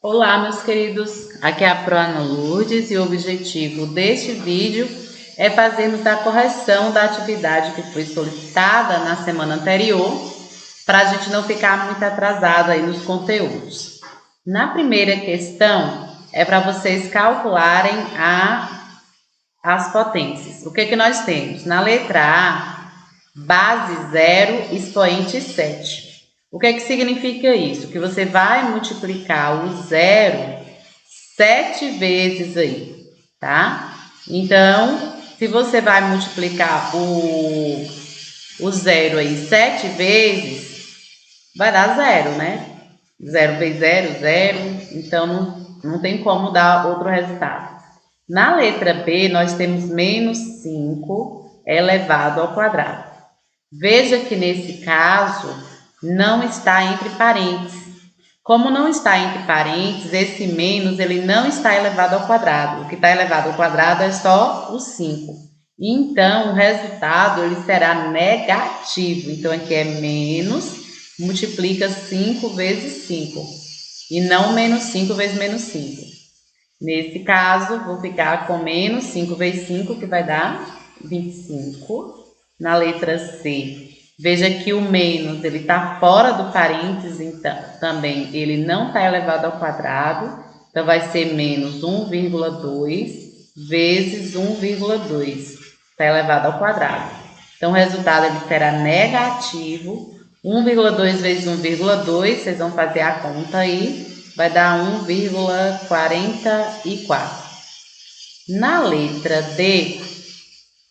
Olá, meus queridos, aqui é a Proana Lourdes e o objetivo deste vídeo é fazermos a correção da atividade que foi solicitada na semana anterior, para a gente não ficar muito atrasado aí nos conteúdos. Na primeira questão, é para vocês calcularem as potências. O que nós temos? Na letra A, base 0, expoente 7. O que significa isso? Que você vai multiplicar o zero 7 vezes aí, tá? Então, se você vai multiplicar o zero aí 7 vezes, vai dar zero, né? 0 vezes 0, 0. Então, não tem como dar outro resultado. Na letra B, nós temos menos 5 elevado ao quadrado. Veja que nesse caso não está entre parênteses. Como não está entre parênteses, esse menos ele não está elevado ao quadrado. O que está elevado ao quadrado é só o 5. Então, o resultado ele será negativo. Então, aqui é menos, multiplica 5 vezes 5. E não menos 5 vezes menos 5. Nesse caso, vou ficar com menos 5 vezes 5, que vai dar 25. Na letra C, veja que o menos ele está fora do parênteses, então também ele não está elevado ao quadrado, então vai ser menos 1,2 vezes 1,2, está elevado ao quadrado. Então o resultado ele será negativo, 1,2 vezes 1,2, vocês vão fazer a conta aí, vai dar 1,44. Na letra D,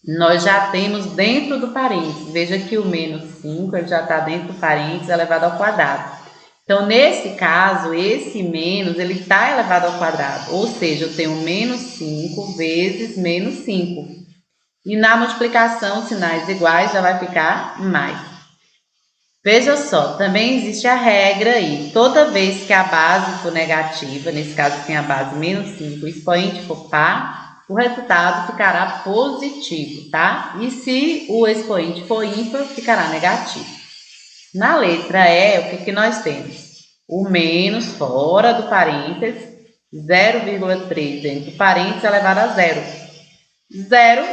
nós já temos dentro do parênteses. Veja que o menos 5 ele já está dentro do parênteses elevado ao quadrado. Então, nesse caso, esse menos ele está elevado ao quadrado. Ou seja, eu tenho menos 5 vezes menos 5. E na multiplicação, sinais iguais já vai ficar mais. Veja só, também existe a regra aí. Toda vez que a base for negativa, nesse caso tem a base menos 5, o expoente for par, o resultado ficará positivo, tá? E se o expoente for ímpar, ficará negativo. Na letra E, o que nós temos? O menos fora do parênteses, 0,3 dentro do parênteses elevado a zero. Zero,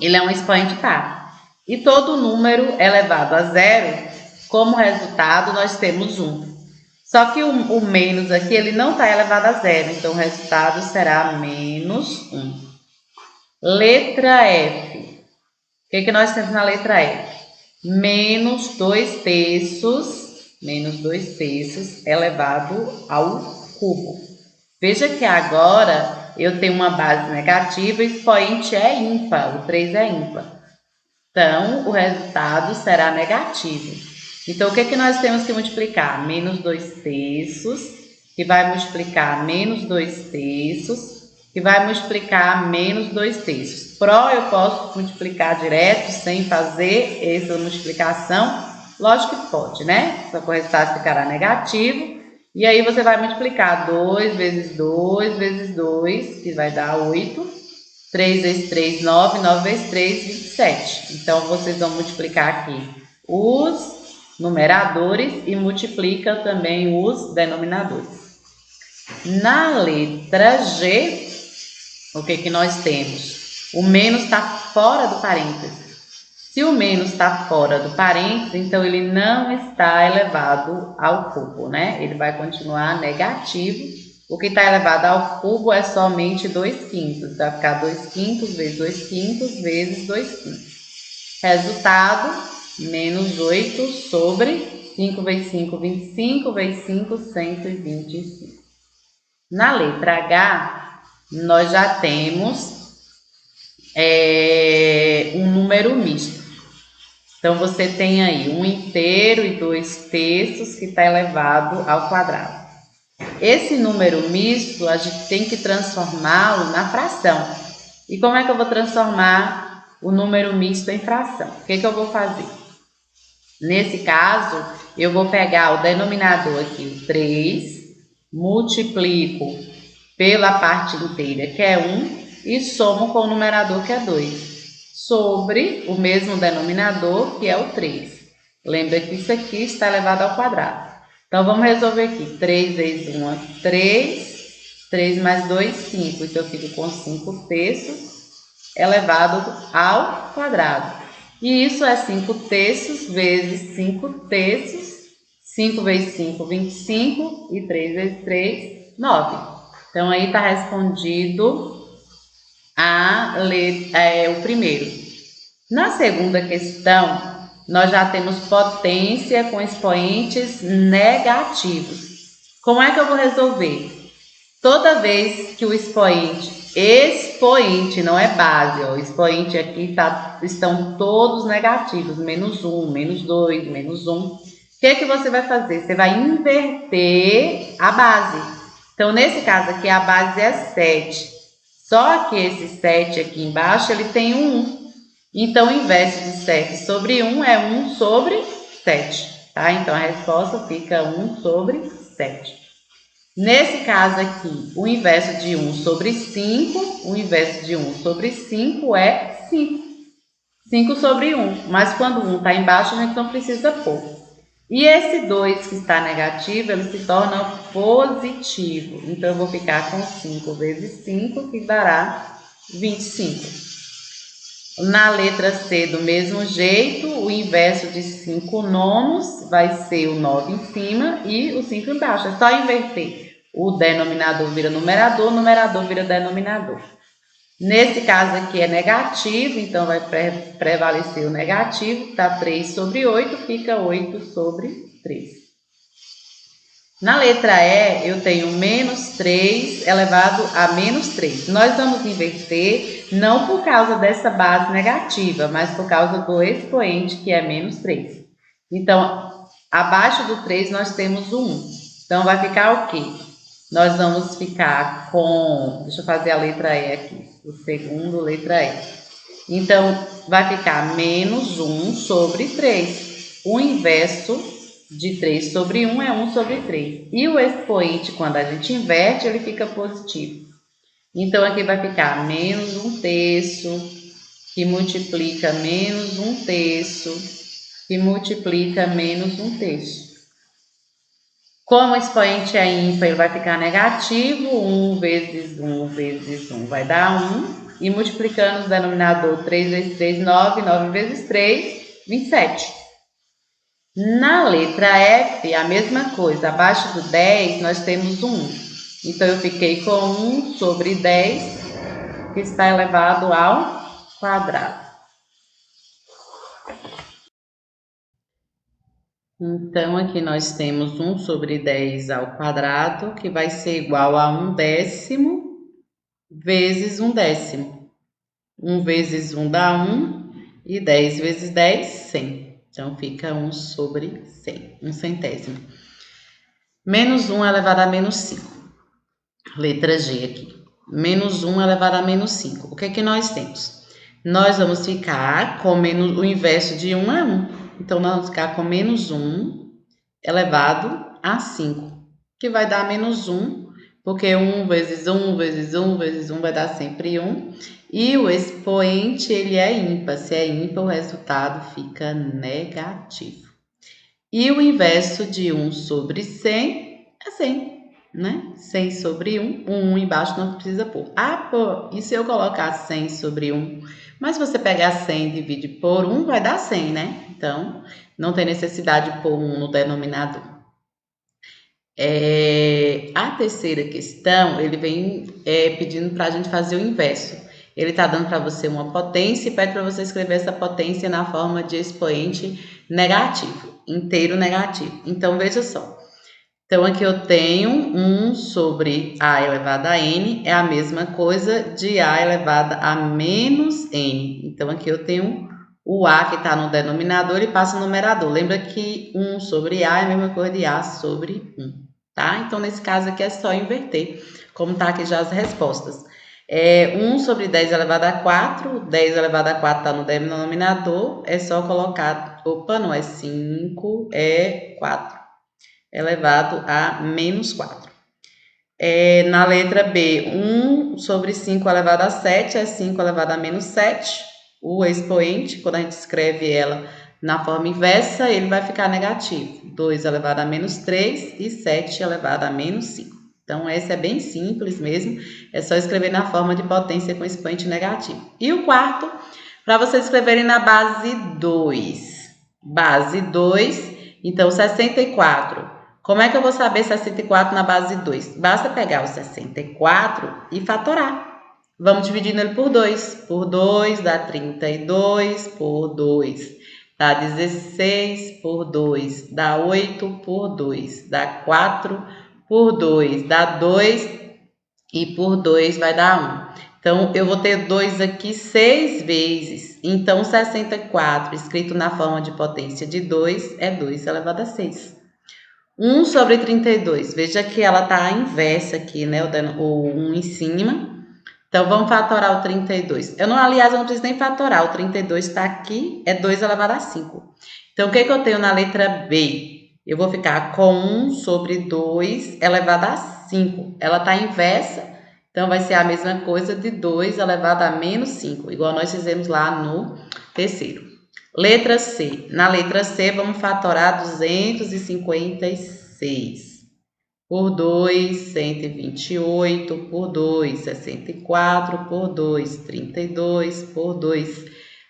ele é um expoente par. E todo número elevado a zero, como resultado, nós temos 1. Só que o menos aqui, ele não está elevado a zero, então o resultado será menos 1. Letra F. O que nós temos na letra F? Menos 2 terços elevado ao cubo. Veja que agora eu tenho uma base negativa e o expoente é ímpar, o 3 é ímpar. Então, o resultado será negativo. Então, o que nós temos que multiplicar? Menos 2 terços, que vai multiplicar menos 2 terços, que vai multiplicar menos 2 terços. Eu posso multiplicar direto, sem fazer essa multiplicação? Lógico que pode, né? Só que o resultado ficará negativo. E aí, você vai multiplicar 2 vezes 2 vezes 2, que vai dar 8. 3 vezes 3, 9. 9 vezes 3, 27. Então, vocês vão multiplicar aqui os numeradores e multiplica também os denominadores. Na letra G, o que nós temos? O menos está fora do parênteses. Se o menos está fora do parênteses, então ele não está elevado ao cubo, né? Ele vai continuar negativo. O que está elevado ao cubo é somente 2 quintos. Vai ficar 2 quintos vezes 2 quintos vezes 2 quintos. Resultado, menos 8 sobre 5 vezes 5, 25, vezes 5, 125. Na letra H, nós já temos um número misto. Então, você tem aí 1 inteiro e 2 terços que está elevado ao quadrado. Esse número misto, a gente tem que transformá-lo na fração. E como é que eu vou transformar o número misto em fração? O que eu vou fazer? Nesse caso, eu vou pegar o denominador aqui, o 3, multiplico pela parte inteira, que é 1, e somo com o numerador, que é 2, sobre o mesmo denominador, que é o 3. Lembra que isso aqui está elevado ao quadrado. Então, vamos resolver aqui. 3 vezes 1 é 3. 3 mais 2, 5. Então, eu fico com 5 terços elevado ao quadrado. E isso é 5 terços vezes 5 terços. 5 vezes 5, 25. E 3 vezes 3, 9. Então, aí está respondido o primeiro. Na segunda questão, nós já temos potência com expoentes negativos. Como é que eu vou resolver? Toda vez que o expoente não é base, ó, o expoente aqui estão todos negativos, menos 1, menos 2, menos 1. O que você vai fazer? Você vai inverter a base. Então, nesse caso aqui, a base é 7. Só que esse 7 aqui embaixo, ele tem um 1. Então, o inverso de 7 sobre 1 é 1 sobre 7. Tá? Então, a resposta fica 1 sobre 7. Nesse caso aqui, o inverso de 1 sobre 5, o inverso de 1 sobre 5 é 5. 5 sobre 1, mas quando 1 está embaixo, a gente não precisa pôr. E esse 2 que está negativo, ele se torna positivo. Então, eu vou ficar com 5 vezes 5, que dará 25. Na letra C, do mesmo jeito, o inverso de 5 nonos vai ser o 9 em cima e o 5 embaixo. É só inverter. O denominador vira numerador, o numerador vira denominador. Nesse caso aqui é negativo, então vai prevalecer o negativo. Está 3 sobre 8, fica 8 sobre 3. Na letra E, eu tenho menos 3 elevado a menos 3. Nós vamos inverter não por causa dessa base negativa, mas por causa do expoente, que é menos 3. Então, abaixo do 3 nós temos o 1. Então, vai ficar o quê? Nós vamos ficar com... Deixa eu fazer a letra E aqui. O segundo, letra E. Então, vai ficar menos 1 sobre 3. O inverso de 3 sobre 1 é 1 sobre 3. E o expoente, quando a gente inverte, ele fica positivo. Então, aqui vai ficar menos 1 terço, que multiplica menos 1 terço, que multiplica menos 1 terço. Como o expoente é ímpar, ele vai ficar negativo. 1 vezes 1 vezes 1 vai dar 1. E multiplicando o denominador, 3 vezes 3, 9. 9 vezes 3, 27. Na letra F, a mesma coisa. Abaixo do 10, nós temos 1. Então, eu fiquei com 1 sobre 10, que está elevado ao quadrado. Então, aqui nós temos 1 sobre 10 ao quadrado, que vai ser igual a 1 décimo vezes 1 décimo. 1 vezes 1 dá 1, e 10 vezes 10, 100. Então, fica 1 sobre 100, 1 centésimo. Menos 1 elevado a menos 5. Letra G aqui. Menos 1 elevado a menos 5. O que é que nós temos? Nós vamos ficar com menos, o inverso de 1 é 1. Então, nós vamos ficar com menos 1 elevado a 5, que vai dar menos 1, porque 1 vezes 1 vezes 1 vezes 1 vai dar sempre 1. E o expoente, ele é ímpar. Se é ímpar, o resultado fica negativo. E o inverso de 1 sobre 100 é 100, né? 100 sobre 1, 1 embaixo não precisa pôr. Ah, pô, e se eu colocar 100 sobre 1? Mas se você pegar 100 e divide por 1, vai dar 100, né? Então, não tem necessidade de pôr 1 no denominador. A terceira questão, ele vem pedindo para a gente fazer o inverso. Ele está dando para você uma potência e pede para você escrever essa potência na forma de expoente negativo, inteiro negativo. Então, veja só. Então, aqui eu tenho 1 sobre A elevado a N, é a mesma coisa de A elevado a menos N. Então, aqui eu tenho o A que está no denominador e passa no numerador. Lembra que 1 sobre A é a mesma coisa de A sobre 1, tá? Então, nesse caso aqui é só inverter, como tá aqui já as respostas. 1 sobre 10 elevado a 4, 10 elevado a 4 está no denominador, é só colocar, opa, não é 5, é 4, elevado a menos 4. Na letra B, 1 sobre 5 elevado a 7 é 5 elevado a menos 7. O expoente, quando a gente escreve ela Na forma inversa, ele vai ficar negativo. 2 elevado a menos 3 e 7 elevado a menos 5. Então, essa é bem simples mesmo. É só escrever na forma de potência com expoente negativo. E o quarto, para vocês escreverem na base 2. Base 2, então 64. Como é que eu vou saber 64 na base 2? Basta pegar o 64 e fatorar. Vamos dividindo ele por 2. Por 2 dá 32, por 2 dá 16, por 2 dá 8, por 2 dá 4, por 2 dá 2 e por 2 vai dar 1. Então, eu vou ter 2 aqui 6 vezes. Então, 64, escrito na forma de potência de 2, é 2 elevado a 6. 1 sobre 32. Veja que ela está inversa aqui, né? O 1 em cima. Então, vamos fatorar o 32. Aliás, eu não preciso nem fatorar. O 32 está aqui, é 2 elevado a 5. Então, o que eu tenho na letra B? Eu vou ficar com 1 sobre 2 elevado a 5. Ela está inversa, então vai ser a mesma coisa de 2 elevado a menos 5, igual nós fizemos lá no terceiro. Letra C. Na letra C, vamos fatorar 256. Por 2, 128, por 2, 64, por 2, 32, por 2,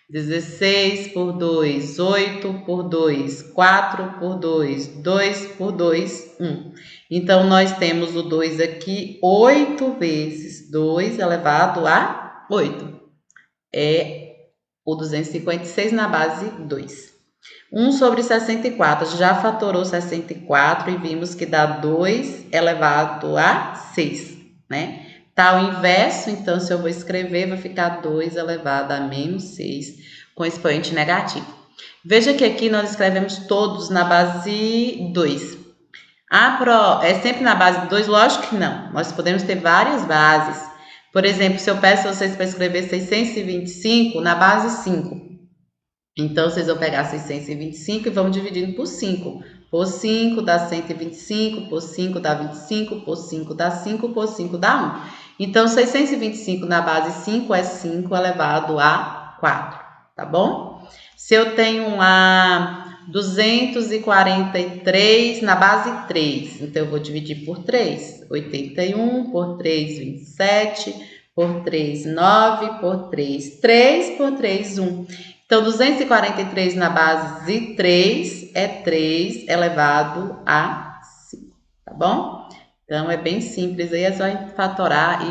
16, por 2, 8, por 2, 4, por 2, 2, por 2, 1. Então, nós temos o 2 aqui 8 vezes 2 elevado a 8. É o 256 na base 2. 1 sobre 64, já fatorou 64 e vimos que dá 2 elevado a 6, né? Tá o inverso, então se eu vou escrever, vai ficar 2 elevado a menos 6 com expoente negativo. Veja que aqui nós escrevemos todos na base 2. É sempre na base 2? Lógico que não. Nós podemos ter várias bases. Por exemplo, se eu peço a vocês para escrever 625 na base 5. Então, vocês vão pegar 625 e vão dividindo por 5. Por 5 dá 125, por 5 dá 25, por 5 dá 5, por 5 dá 1. Então, 625 na base 5 é 5 elevado a 4, tá bom? Se eu tenho lá 243 na base 3, então eu vou dividir por 3. 81, por 3, 27, por 3, 9, por 3, 3, por 3, 1. Então, 243 na base 3 é 3 elevado a 5, tá bom? Então, é bem simples, aí é só fatorar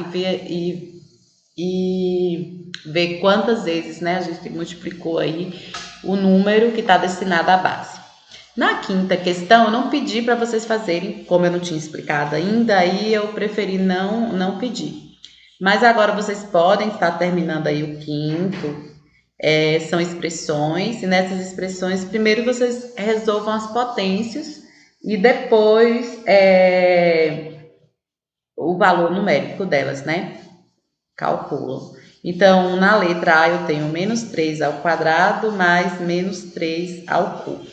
e ver quantas vezes, né, a gente multiplicou aí o número que está destinado à base. Na quinta questão, eu não pedi para vocês fazerem, como eu não tinha explicado ainda, aí eu preferi não pedir. Mas agora vocês podem estar terminando aí o quinto. São expressões, e nessas expressões, primeiro vocês resolvam as potências e depois o valor numérico delas, né? Calculam. Então, na letra A eu tenho menos 3 ao quadrado mais menos 3 ao cubo.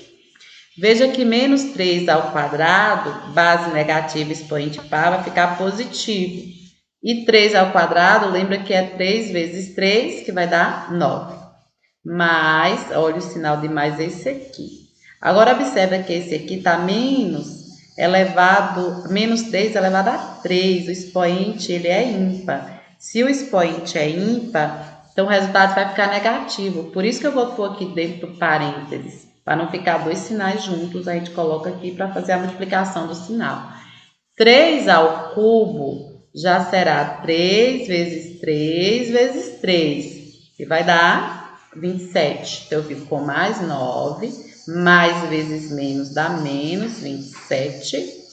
Veja que menos 3 ao quadrado, base negativa, expoente par, vai ficar positivo. E 3 ao quadrado, lembra que é 3 vezes 3, que vai dar 9. Mais, olha o sinal de mais esse aqui. Agora, observa que esse aqui está menos 3 elevado a 3. O expoente, ele é ímpar. Se o expoente é ímpar, então o resultado vai ficar negativo. Por isso que eu vou pôr aqui dentro do parênteses. Para não ficar dois sinais juntos, a gente coloca aqui para fazer a multiplicação do sinal. 3 ao cubo já será 3 vezes 3 vezes 3. E vai dar 27, então eu fico com mais 9, mais vezes menos dá menos 27.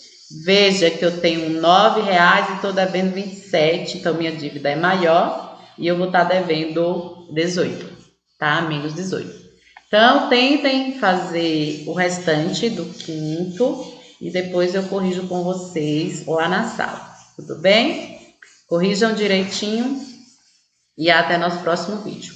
Veja que eu tenho R$9 e estou devendo 27, então minha dívida é maior e eu vou estar devendo 18, tá? Menos 18. Então, tentem fazer o restante do quinto e depois eu corrijo com vocês lá na sala, tudo bem? Corrijam direitinho e até nosso próximo vídeo.